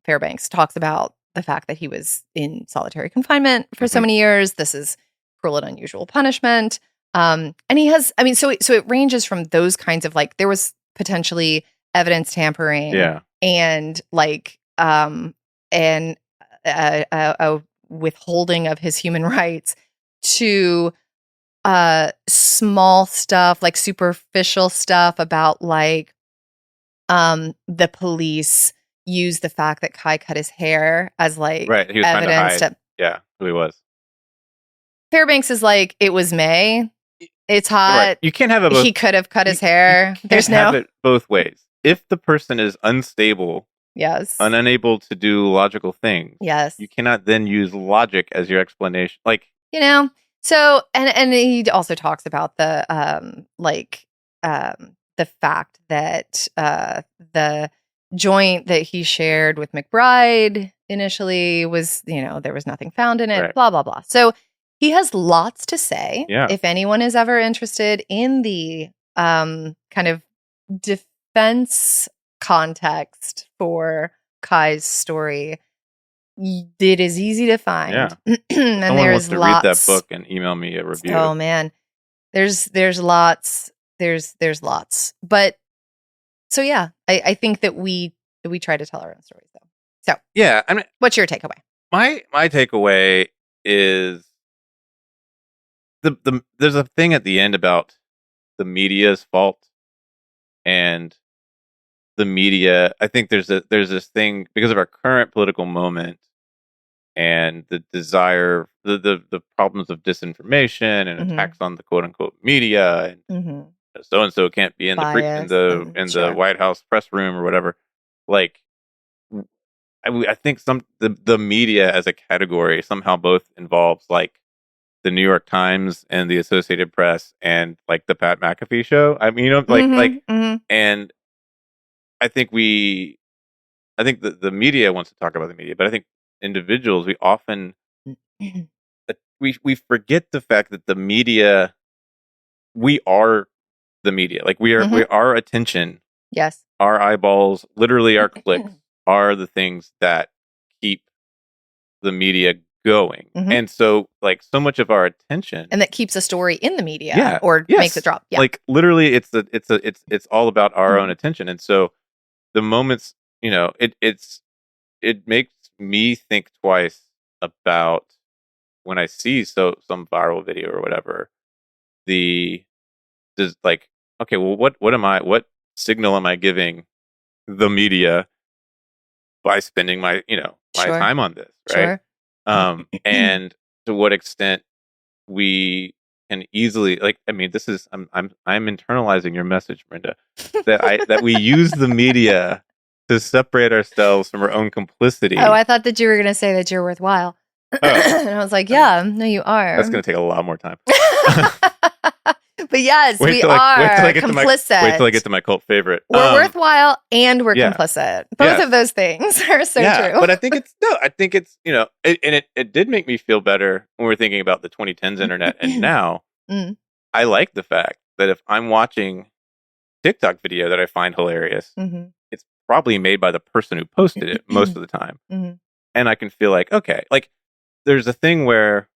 Fairbanks talks about the fact that he was in solitary confinement for so many years. This is cruel and unusual punishment. And he has, so it ranges from those kinds of like, there was potentially evidence tampering and like, and a withholding of his human rights to small stuff, like superficial stuff about like the police used the fact that Kai cut his hair as like he was evidence trying to hide who he was. Fairbanks is like, it was May. It's hot. Right. You can't have it both. He could have cut his hair. There's have it both ways. If the person is unstable, and unable to do logical things, you cannot then use logic as your explanation. Like, so and he also talks about the the fact that the joint that he shared with McBride initially was, there was nothing found in it, Right. blah, blah, blah. So he has lots to say. Yeah. If anyone is ever interested in the kind of defense context for Kai's story, it is easy to find. Yeah. And Someone there's wants to read that book and email me a review. Oh man, there's lots. There's lots. But so yeah, I think that we try to tell our own stories though. So yeah, I mean, what's your takeaway? My takeaway is the there's a thing at the end about the media's fault, and the media. I think there's this thing because of our current political moment and the desire, the problems of disinformation and attacks on the quote unquote media, and so and so can't be in the White House press room or whatever. Like, I think the media as a category somehow both involves like the New York Times and the Associated Press and like the Pat McAfee show. I mean, and I think the media wants to talk about the media, but I think individuals, we often we forget the fact that the media, we are the media. Like we are our attention. Yes. Our eyeballs, literally our clicks, are the things that keep the media going. And so like so much of our attention, and that keeps a story in the media or makes it drop. Yeah. Like literally it's all about our own attention. And so the moments, it makes me think twice about when I see some viral video or whatever, okay, well, what signal am I giving the media by spending my time on this, right? Sure. And to what extent we can easily, like, I mean, this is I'm internalizing your message, Brenda, that we use the media to separate ourselves from our own complicity. Oh, I thought that you were going to say that you're worthwhile. And I was like, yeah, no, you are. That's going to take a lot more time. But yes, we are complicit. Wait till I get to my cult favorite. We're worthwhile and we're complicit. Both of those things are so true. But I think it's it did make me feel better when we're thinking about the 2010s internet. And now I like the fact that if I'm watching TikTok video that I find hilarious, it's probably made by the person who posted it most of the time. And I can feel like, okay, like there's a thing where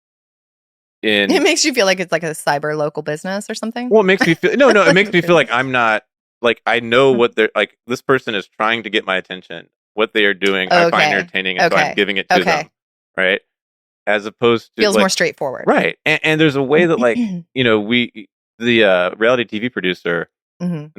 it makes you feel like it's like a cyber local business or something. Well, it makes me feel it makes me feel like I'm not, like, I know what they're like. This person is trying to get my attention. What they are doing, I find entertaining, and so I'm giving it to them, right? As opposed to feels more straightforward, right? And there's a way that like the reality TV producer, and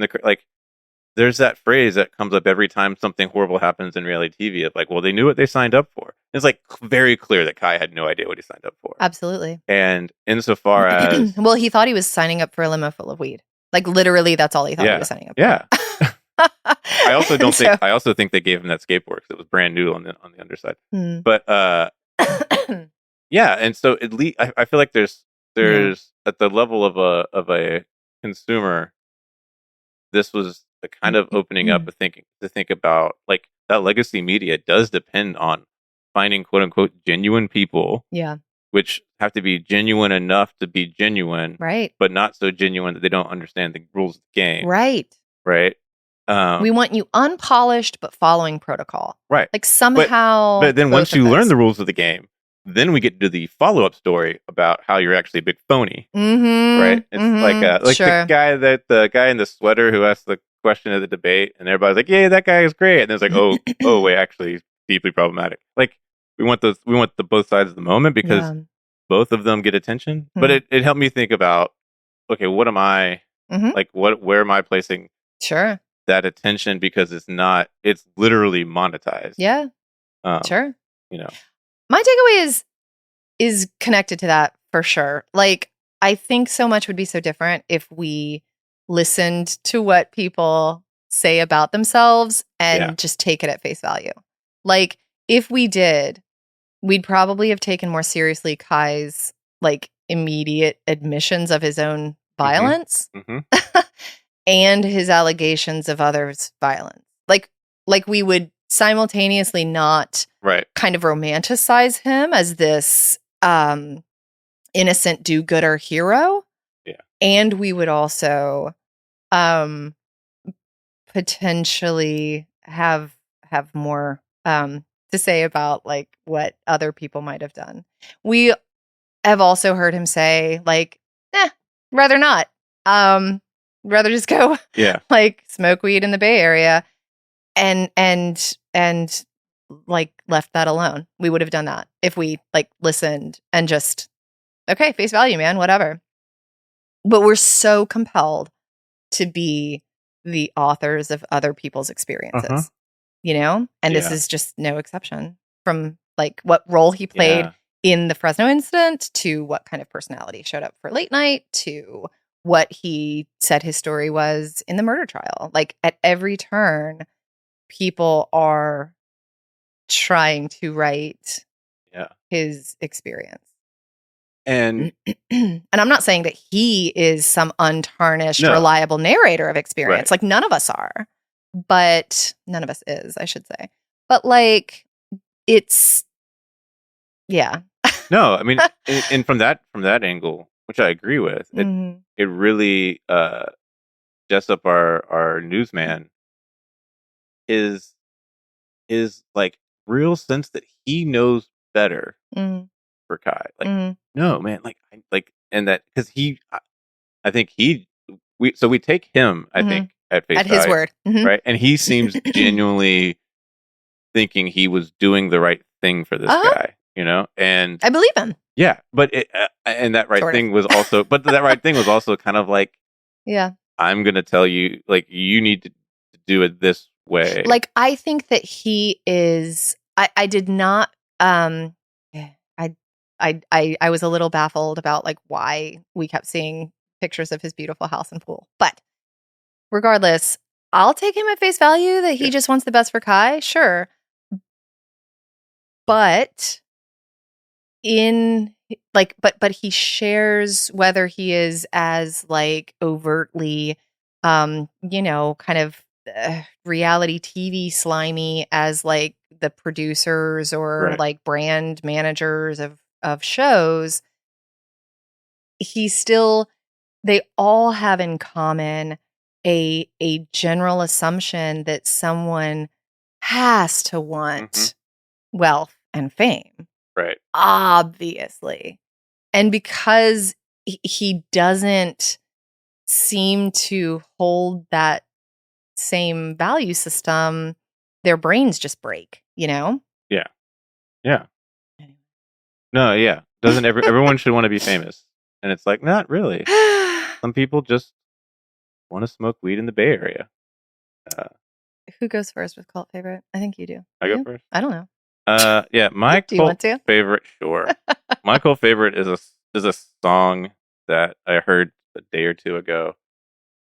there's that phrase that comes up every time something horrible happens in reality TV of like, well, they knew what they signed up for. It's like very clear that Kai had no idea what he signed up for. Absolutely. And insofar as well, he thought he was signing up for a limo full of weed. Like literally, that's all he thought he was signing up for. Yeah. I also think they gave him that skateboard because it was brand new on the underside. But yeah, and so at least I feel like there's at the level of a consumer, this was a kind of opening up to think about like that legacy media does depend on finding quote unquote genuine people, which have to be genuine enough to be genuine, right? But not so genuine that they don't understand the rules of the game, right? We want you unpolished but following protocol, right? Like somehow, but then once you learn the rules of the game, then we get to the follow-up story about how you're actually a big phony, right? It's like the guy in the sweater who asked the question of the debate, and everybody's like, "Yeah, that guy is great," and it's like, "Oh, wait, actually, he's deeply problematic." Like we want the both sides of the moment because both of them get attention. But it helped me think about, okay, what am I like? Where am I placing that attention? Because it's literally monetized. Yeah, my takeaway is connected to that for sure. Like, I think so much would be so different if we listened to what people say about themselves and just take it at face value. Like, if we did, we'd probably have taken more seriously Kai's like immediate admissions of his own violence. and his allegations of others' violence. Like we would simultaneously not Right. kind of romanticize him as this innocent do-gooder hero. Yeah. And we would also potentially have more to say about like what other people might have done. We have also heard him say like, rather not. Rather just go like smoke weed in the Bay Area and like left that alone. We would have done that if we like listened and just, okay, face value, man, whatever. But we're so compelled to be the authors of other people's experiences, you know? And this is just no exception, from like what role he played in the Fresno incident to what kind of personality showed up for late night to what he said his story was in the murder trial. Like at every turn, people are trying to write his experience. And I'm not saying that he is some untarnished, reliable narrator of experience. Like none of us are, but none of us is, I should say. But like, it's, No, I mean, and from that angle, which I agree with, it really Jessup, our newsman, is like real sense that he knows better for Kai. Like, no, man, and that because I think we take him, I think, at face value, his word, right? And he seems genuinely thinking he was doing the right thing for this guy, you know, and I believe him. Yeah, but and that right thing was also, but that right thing was also kind of like, I'm gonna tell you, like, you need to do it this way. Like, I think that he is. I did not. I was a little baffled about like why we kept seeing pictures of his beautiful house and pool, but regardless, I'll take him at face value that he just wants the best for Kai. Sure, but but he shares, whether he is as like overtly you know, kind of reality TV slimy as like the producers or like brand managers of shows, they all have in common a general assumption that someone has to want wealth and fame. Right. Obviously. And because he doesn't seem to hold that same value system, their brains just break, you know? Yeah. Yeah. No, yeah. Doesn't everyone should want to be famous? And it's like, not really. Some people just want to smoke weed in the Bay Area. Who goes first with cult favorite? I think you do. I go first? I don't know. Yeah, my do you want to? favorite, sure. My cult favorite is a song that I heard a day or two ago.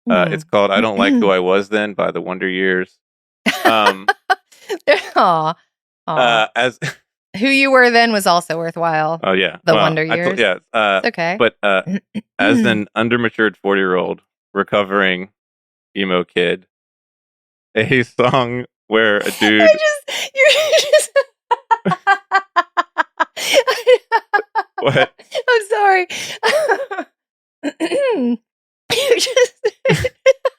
It's called "I Don't Like Who I Was Then" by the Wonder Years. As Who You Were Then was also worthwhile. Oh yeah, the Wonder Years. It's okay. But as an undermatured 40-year-old recovering emo kid, a song where a dude. You're just. What? I'm sorry. You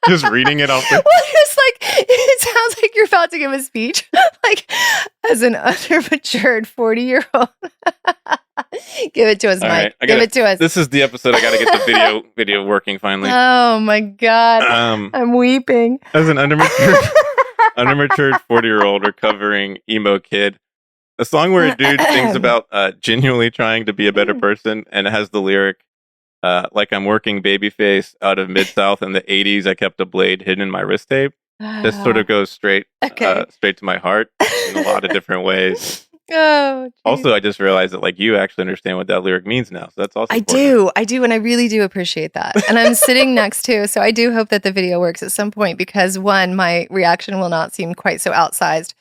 just reading it off. Well, it's like it sounds like you're about to give a speech, like as an undermatured 40-year-old. Give it to us, Mike. Give it to us. This is the episode. I got to get the video working finally. Oh my god, I'm weeping. As an undermatured 40-year-old recovering emo kid, a song where a dude sings about genuinely trying to be a better person, and it has the lyric, like I'm working babyface out of Mid-South in the 80s, I kept a blade hidden in my wrist tape. This sort of goes straight to my heart in a lot of different ways. Oh, geez. Also, I just realized that like you actually understand what that lyric means now, so that's also important. I do, and I really do appreciate that. And I'm sitting next to, so I do hope that the video works at some point, because one, my reaction will not seem quite so outsized,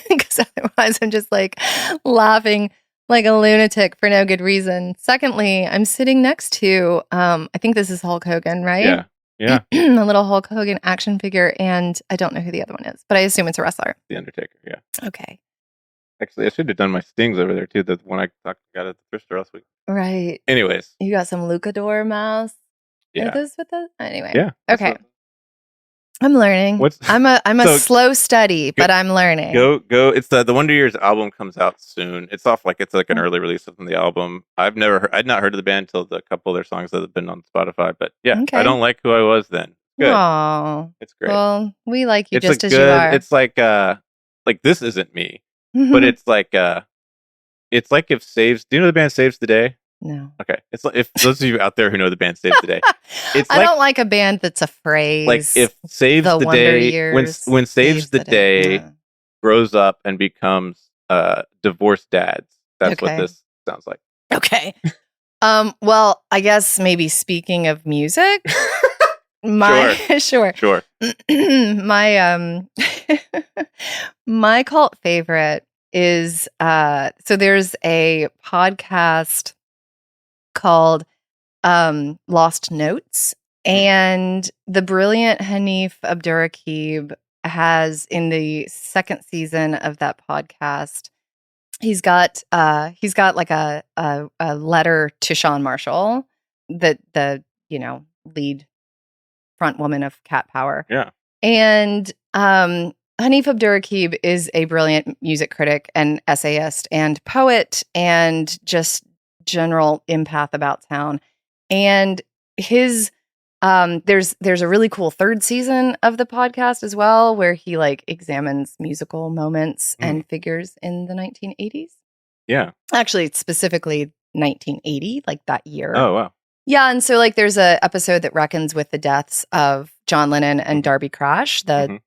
because otherwise I'm just like laughing like a lunatic for no good reason. Secondly, I'm sitting next to, I think this is Hulk Hogan, right? Yeah. Yeah. A little Hulk Hogan action figure, and I don't know who the other one is, but I assume it's a wrestler. The Undertaker, yeah. Okay. Actually, I should have done my stings over there, too. The one I got at the thrift store last week. Right. Anyways. You got some Luchador mouse? Yeah. Are those with the... Anyway. Yeah. Okay. I'm learning. I'm a slow study, but I'm learning. Go. It's the Wonder Years album comes out soon. It's like an early release from the album. I'd not heard of the band until the couple of their songs that have been on Spotify. But yeah, okay. I don't like who I was then. Good. Aww. It's great. Well, we like you just as you are. It's like this isn't me, but it's like if Saves. Do you know the band Saves the Day? No. Okay. It's like if those of you out there who know the band Saves the Day. I don't like a band that's a phrase. Like if Saves the Day, when Saves the Day grows up and becomes divorced dads. That's what this sounds like. Okay. Well, I guess maybe speaking of music, sure. My cult favorite is so there's a podcast called Lost Notes, and the brilliant Hanif Abdurraqib has, in the second season of that podcast, he's got like a letter to Shawn Marshall, the lead front woman of Cat Power. Yeah. And Hanif Abdurraqib is a brilliant music critic and essayist and poet and just general empath about town. And his there's a really cool third season of the podcast as well, where he like examines musical moments and figures in the 1980s. Yeah. Actually, specifically 1980, like that year. Oh, wow. Yeah, and so like there's a episode that reckons with the deaths of John Lennon and Darby Crash, the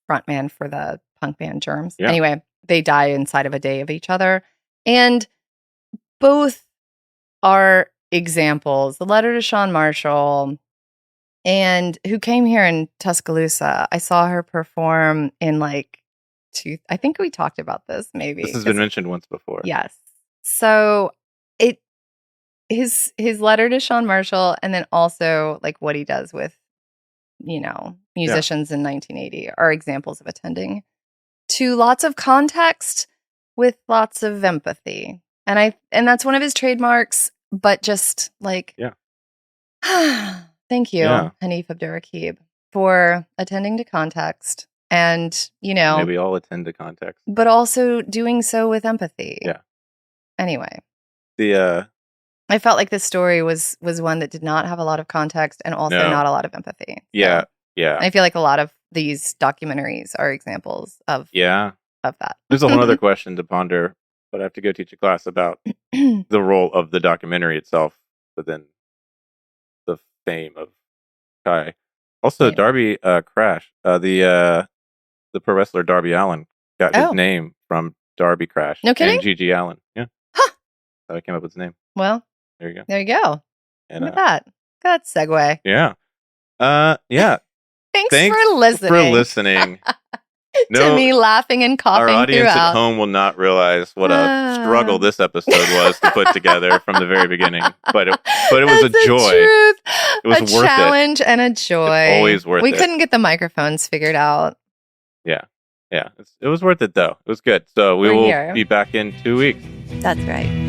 frontman for the punk band Germs. Yeah. Anyway, they die inside of a day of each other. And both are examples. The letter to Shawn Marshall, and who came here in Tuscaloosa. I saw her perform in I think we talked about this maybe. This has been mentioned once before. Yes. So his letter to Shawn Marshall, and then also like what he does with, musicians in 1980 are examples of attending to lots of context with lots of empathy. And that's one of his trademarks, but just like, thank you, Hanif Abdurraqib, for attending to context and, maybe all attend to context, but also doing so with empathy. Yeah. Anyway, I felt like this story was one that did not have a lot of context and also not a lot of empathy. So, yeah. And I feel like a lot of these documentaries are examples of that. There's a whole other question to ponder, but I have to go teach a class about the role of the documentary itself within the fame of Kai. Also, Darby Crash, the pro wrestler Darby Allin got his name from Darby Crash. No kidding? And Gigi Allen. Yeah. Huh. So I came up with his name. Well, there you go. There you go. And, look at that. Good segue. Yeah. Yeah. Thanks for listening. To me laughing and coughing Our audience throughout. at home will not realize what a struggle this episode was to put together from the very beginning. But it was a joy. Truth. It was a worth challenge and a joy. It's always worth it. We couldn't get the microphones figured out. Yeah. Yeah. It was worth it, though. It was good. So we will be back in 2 weeks. That's right.